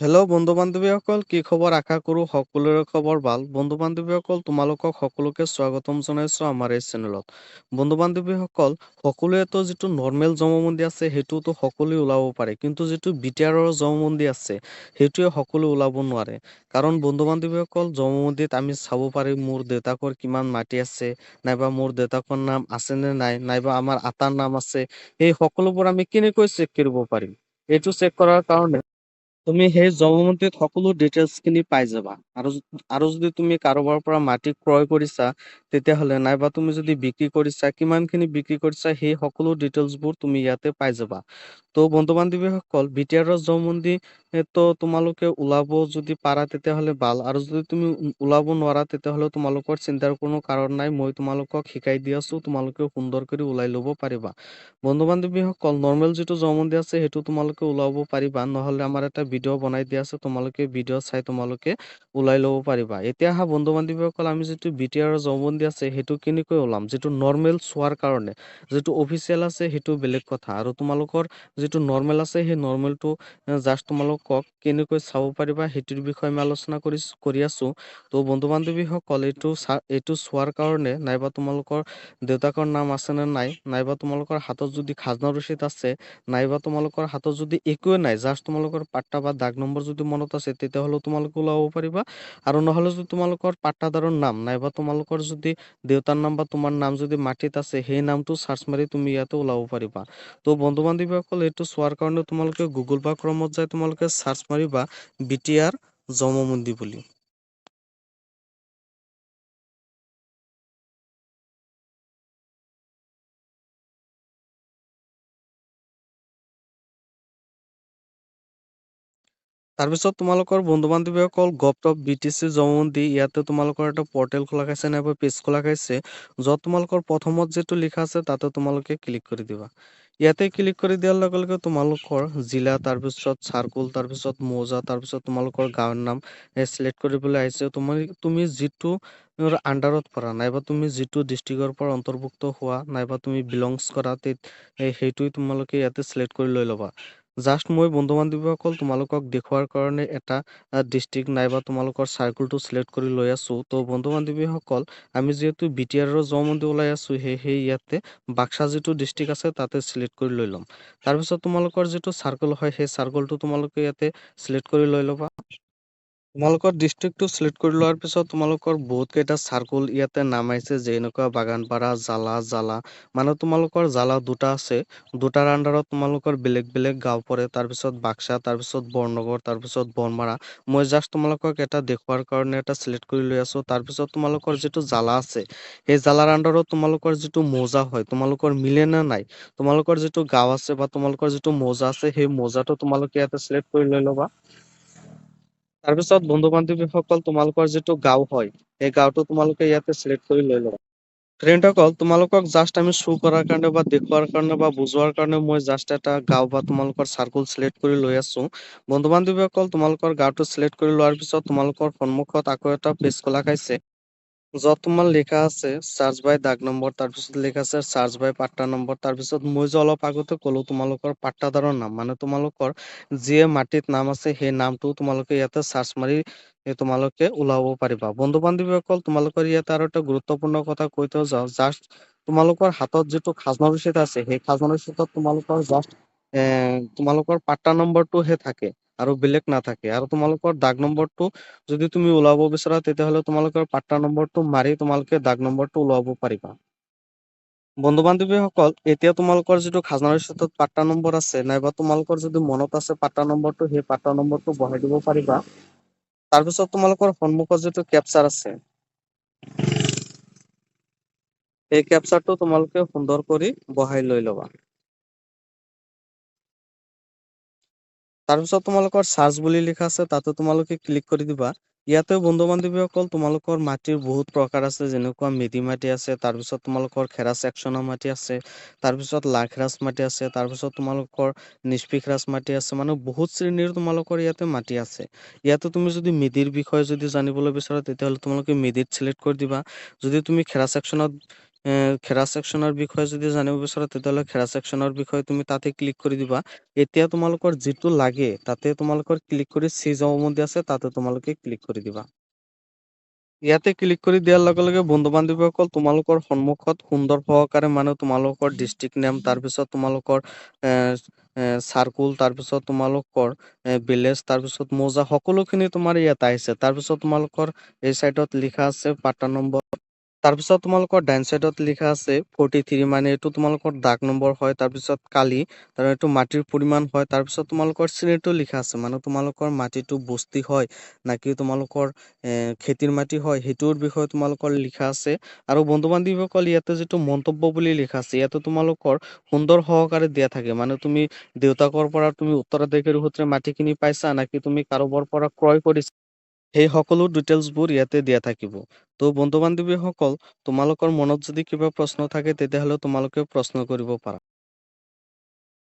Hello' বন্ধু-বান্ধৱীসকল, কি খবৰ? আশা কৰোঁ সকলোৰে খবৰ ভাল। বন্ধু-বান্ধৱীসকল, তোমালোকক সকলোকে স্বাগতম জনাইছোঁ আমাৰ এই চেনেলত। বন্ধু-বান্ধৱীসকল, সকলোৱেতো যিটো নৰ্মেল জমমন্দি আছে সেইটোতো সকলোৱে ওলাব পাৰে, কিন্তু যিটো বিটিআৰৰ জমমন্দি আছে সেইটোৱে সকলোৱে ওলাব নোৱাৰে। কাৰণ বন্ধু-বান্ধৱীসকল, জমমন্দিত আমি চাব পাৰিম মোৰ দেউতাকৰ কিমান মাটি আছে, নাইবা মোৰ দেউতাকৰ নাম আছে নে নাই, নাইবা আমাৰ আটাৰ নাম আছে, এই সকলোবোৰ আমি কেনেকৈ চেক কৰিব পাৰিম? এইটো চেক কৰাৰ কাৰণে তুমি সেই জমমন্দিত সকলো ডিটেইলছ খিনি পাই যাবা। আৰু যদি তুমি কাৰোবাৰ পৰা মাটি ক্ৰয় কৰিছা, তেতিয়াহ'লে নাইবা তুমি যদি বিক্ৰী কৰিছা, কিমানখিনি বিক্ৰী কৰিছা, সেই সকলো ডিটেইলছবোৰ তুমি ইয়াতে পাই যাবা। তো বন্ধু-বান্ধৱীসকল, বিটিআৰৰ জমমন্দি তো তোমালোকে ওলাব যদি পাৰা তেতিয়াহ'লে ভাল, আৰু যদি তুমি ওলাব নোৱাৰা তেতিয়াহ'লে তোমালোকৰ চিন্তাৰ কোনো কাৰণ নাই। মই তোমালোকক শিকাই দি আছোঁ, তোমালোকে সুন্দৰ কৰি ওলাই ল'ব পাৰিবা। বন্ধু-বান্ধৱীসকল, নৰ্মেল যিটো জমমন্দি আছে সেইটো তোমালোকে ওলাব পাৰিবা, নহ'লে আমাৰ এটা ভিডিঅ' বনাই দিয়া আছে, তোমালোকে ভিডিঅ' চাই তোমালোকে ওলাই ল'ব পাৰিবা। এতিয়া আহা বন্ধু-বান্ধৱীসকল, আমি যিটো বিটিআৰৰ জমমন্দি আছে সেইটো কেনেকৈ ওলাম? যিটো নৰ্মেল চোৱাৰ কাৰণে, যিটো অফিচিয়েল আছে সেইটো বেলেগ কথা, আৰু তোমালোকৰ যিটো নৰ্মেল আছে সেই নৰ্মেলটো জাষ্ট তোমালোকক কেনেকৈ চাব পাৰিবা সেইটোৰ বিষয়ে আমি আলোচনা কৰি আছোঁ। তো বন্ধু-বান্ধৱীসকল, এইটো চোৱাৰ কাৰণে, নাইবা তোমালোকৰ দেউতাকৰ নাম আছে নে নাই, নাইবা তোমালোকৰ হাতত যদি খাজনা ৰচিদ আছে, নাইবা তোমালোকৰ হাতত যদি একোৱে নাই, জাষ্ট তোমালোকৰ পাট্টা বা দাগ নম্বৰ যদি মনত আছে, তেতিয়াহ'লে তোমালোকে ওলাব পাৰিবা। আৰু নহ'লে যদি তোমালোকৰ পাট্টাদাৰৰ নাম, নাইবা তোমালোকৰ যদি দেউতাৰ নাম বা তোমাৰ নাম যদি মাটিত আছে, সেই নামটো চাৰ্চ মাৰি তুমি ইয়াতে ওলাব পাৰিবা। তো বন্ধু-বান্ধৱীসকল, এইটো চোৱাৰ কাৰণে তোমালোকে গুগল বা ক্ৰমত যাই তোমালোকে চাৰ্চ মাৰিবা বিটিআৰ জমমন্দি বুলি। তাৰপিছত তোমালোকৰ বন্ধু-বান্ধৱীসকল, গভটপ বিটিচি জমমন্দি, ইয়াতে তোমালোকৰ এটা পৰ্টেল খোলা খাইছে নাইবা পেজ খোলা খাইছে, য'ত তোমালোকৰ প্ৰথমত যিটো লিখা আছে তাতে তোমালোকে ক্লিক কৰি দিবা। ইয়াতে ক্লিক কৰি দিয়াৰ লগে লগে তোমালোকৰ জিলা, তাৰপিছত চাৰ্কুল, তাৰপিছত মৌজা, তাৰপিছত তোমালোকৰ গাঁৱৰ নাম চিলেক্ট কৰিবলৈ আহিছে। তুমি যিটো আণ্ডাৰত পৰা, নাইবা তুমি যিটো ডিষ্ট্ৰিক্টৰ পৰা অন্তৰ্ভুক্ত হোৱা, নাইবা তুমি বিলংছ কৰা, সেইটোৱে তোমালোকে ইয়াতে চিলেক্ট কৰি লৈ ল'বা। জাষ্ট মই বন্ধু-বান্ধৱীসকল তোমালোকক দেখুৱাৰ কাৰণে এটা ডিষ্ট্ৰিক্ট নাইবা তোমালোকৰ চাৰ্কুলটো চিলেক্ট কৰি লৈ আছোঁ। তো বন্ধু-বান্ধৱীসকল, আমি যিহেতু বিটিআৰৰ জমমন্দি ওলাই আছোঁ, সেয়েহে ইয়াতে বাক্সা যিটো ডিষ্ট্ৰিক্ট আছে তাতে চিলেক্ট কৰি লৈ ল'ম। তাৰপিছত তোমালোকৰ যিটো চাৰ্কুল হয়, সেই চাৰ্কুলটো তোমালোকে ইয়াতে চিলেক্ট কৰি লৈ ল'বা। তোমালোকৰ ডিষ্ট্ৰিক্টটো চিলেক্ট কৰি লোৱাৰ পিছত তোমালোকৰ বহুত কেইটা চাৰ্কুল ইয়াতে নাম আহিছে, যেনেকুৱা বাগানপাৰা, জ্বালা। মানে তোমালোকৰ জ্বালা দুটা আছে, দুটাৰ আণ্ডাৰত তোমালোকৰ বেলেগ বেলেগ গাঁও পৰে, তাৰপিছত বাক্সা, তাৰপিছত বৰনগৰ, তাৰপিছত বনমাৰা। মই জাষ্ট তোমালোকক এটা দেখুৱাৰ কাৰণে এটা চিলেক্ট কৰি লৈ আছোঁ। তাৰপিছত তোমালোকৰ যিটো জ্বালা আছে, সেই জ্বালাৰ আণ্ডাৰত তোমালোকৰ যিটো মৌজা হয়, তোমালোকৰ মিলে নে নাই, তোমালোকৰ যিটো গাঁও আছে বা তোমালোকৰ যিটো মৌজা আছে, সেই মৌজাটো তোমালোকে ইয়াতে চিলেক্ট কৰি লৈ ল'বা। তাৰপিছত বন্ধু-বান্ধৱীসকল, তোমালোকৰ যিটো গাঁও হয়, সেই গাঁওটো তোমালোকে ইয়াতে চিলেক্ট কৰি লৈ ল'বা। ফ্ৰেণ্ডসকল, তোমালোকক জাষ্ট আমি শ্ব' কৰাৰ কাৰণে বা দেখুৱাৰ কাৰণে বা বুজোৱাৰ কাৰণে মই জাষ্ট এটা গাঁও বা তোমালোকৰ চাৰ্কুল চিলেক্ট কৰি লৈ আছোঁ। বন্ধু-বান্ধৱীসকল, তোমালোকৰ গাঁওটো চিলেক্ট কৰি লোৱাৰ পিছত তোমালোকৰ সন্মুখত আকৌ এটা পেজ খোলা খাইছে, য'ত তোমাৰ লিখা আছে চাৰ্চ বাই দাগ নম্বৰ, তাৰপিছত লিখা আছে চাৰ্চ বাই পাট্টা নম্বৰ। তাৰপিছত মই যে অলপ আগতে ক'লো তোমালোকৰ পাট্টাদাৰৰ নাম, মানে তোমালোকৰ যিয়ে মাটিত নাম আছে সেই নামটো তোমালোকে ইয়াতে চাৰ্চ মাৰি তোমালোকে ওলাব পাৰিবা। বন্ধু-বান্ধৱীসকল, তোমালোকৰ ইয়াতে আৰু এটা গুৰুত্বপূৰ্ণ কথা কৈ থৈ যাওঁ, জাষ্ট তোমালোকৰ হাতত যিটো খাজনা ৰচিদ আছে, সেই খাজনা ৰচিদত তোমালোকৰ জাষ্ট তোমালোকৰ পাট্টা নম্বৰটোহে থাকে, আৰু বেলেগ নাথাকে। আৰু তোমালোকৰ দাগ নম্বৰটো যদি তুমি ওলাব বিচৰা, তেতিয়াহ'লে তোমালোকৰ পাট্টা নম্বৰটো মাৰি তোমালোকে দাগ নম্বৰটো ওলাব পাৰিবা। বন্ধু-বান্ধৱীসকল, এতিয়া তোমালোকৰ যিটো খাজনা ৰচিদত পাট্টা নম্বৰ আছে, নাইবা তোমালোকৰ যদি মনত আছে পাট্টা নম্বৰটো, সেই পাট্টা নম্বৰটো বহাই দিব পাৰিবা। তাৰপিছত তোমালোকৰ সন্মুখত যিটো কেপচাৰ আছে, এই কেপচাৰটো তোমালোকে সুন্দৰ কৰি বহাই লৈ ল'বা। তাৰপিছত তোমালোকৰ চাৰ্চ বুলি লিখা আছে, তাতে তোমালোকে ক্লিক কৰি দিবা। ইয়াতে বন্ধু-বান্ধৱীসকল, তোমালোকৰ মাটিৰ বহুত প্ৰকাৰ আছে, যেনেকুৱা মেডি মাটি আছে, তাৰপিছত তোমালোকৰ খেৰা চেকচনৰ মাটি আছে, তাৰপিছত লাখৰাজ মাটি আছে, তাৰপিছত তোমালোকৰ নিষ্পিক ৰাজ মাটি আছে, মানে বহুত শ্ৰেণীৰ তোমালোকৰ ইয়াতে মাটি আছে। ইয়াতে তুমি যদি মেডিৰ বিষয়ে যদি জানিবলৈ বিচৰা, তেতিয়াহ'লে তোমালোকে মেডিত চিলেক্ট কৰি দিবা। যদি তুমি খেৰা চেকচনত খেৰা ছেকশ্যনৰ বিষয়ে যদি জানিব বিচৰা তেতিয়াহ'লে খেৰা ছেকশ্যনৰ বিষয়ে তুমি তাতে ক্লিক কৰি দিবা। এতিয়া তোমালোকৰ যিটো লাগে তাতে তোমালোকৰ ক্লিক কৰি চি জমাবন্দী আছে তাতে তোমালোকে ক্লিক কৰি দিবা। ইয়াতে ক্লিক কৰি দিয়াৰ লগে লগে বন্ধু-বান্ধৱীসকল তোমালোকৰ সন্মুখত সুন্দৰ সহকাৰে তোমালোকৰ ডিষ্ট্ৰিক্ট নেম, তাৰপিছত তোমালোকৰ এ চাৰ্কুল, তাৰপিছত তোমালোকৰ ভিলেজ, তাৰপিছত মৌজা সকলোখিনি তোমাৰ ইয়াত আহিছে। তাৰপিছত তোমালোকৰ এই চাইডত লিখা আছে পাতা নম্বৰ। তাৰপিছত তোমালোকৰ ডাইন চাইডত লিখা আছে 43 এইটো তোমালোকৰ দাগ নম্বৰ হয়। তাৰপিছত কালি এইটো মাটিৰ পৰিমাণ হয়। তাৰপিছত তোমালোকৰ শ্ৰেণীটো লিখা আছে তোমালোকৰ মাটিটো বস্তি হয় নাকি তোমালোকৰ খেতিৰ মাটি হয় সেইটোৰ বিষয়ে তোমালোকৰ লিখা আছে। আৰু বন্ধু-বান্ধৱীসকল ইয়াতে যিটো মন্তব্য বুলি লিখা আছে ইয়াতে তোমালোকৰ সুন্দৰ সহকাৰে দিয়া থাকে। তুমি দেউতাকৰ পৰা তুমি উত্তৰাধিকাৰী সূত্ৰে মাটিখিনি পাইছা নাকি তুমি কাৰোবাৰ পৰা ক্ৰয় কৰিছা, সেই সকলো ডিটেইলছবোৰ ইয়াতে দিয়া থাকিব। ত' বন্ধু-বান্ধৱীসকল তোমালোকৰ মনত যদি কিবা প্ৰশ্ন থাকে তেতিয়াহ'লে তোমালোকে প্ৰশ্ন কৰিব পাৰা।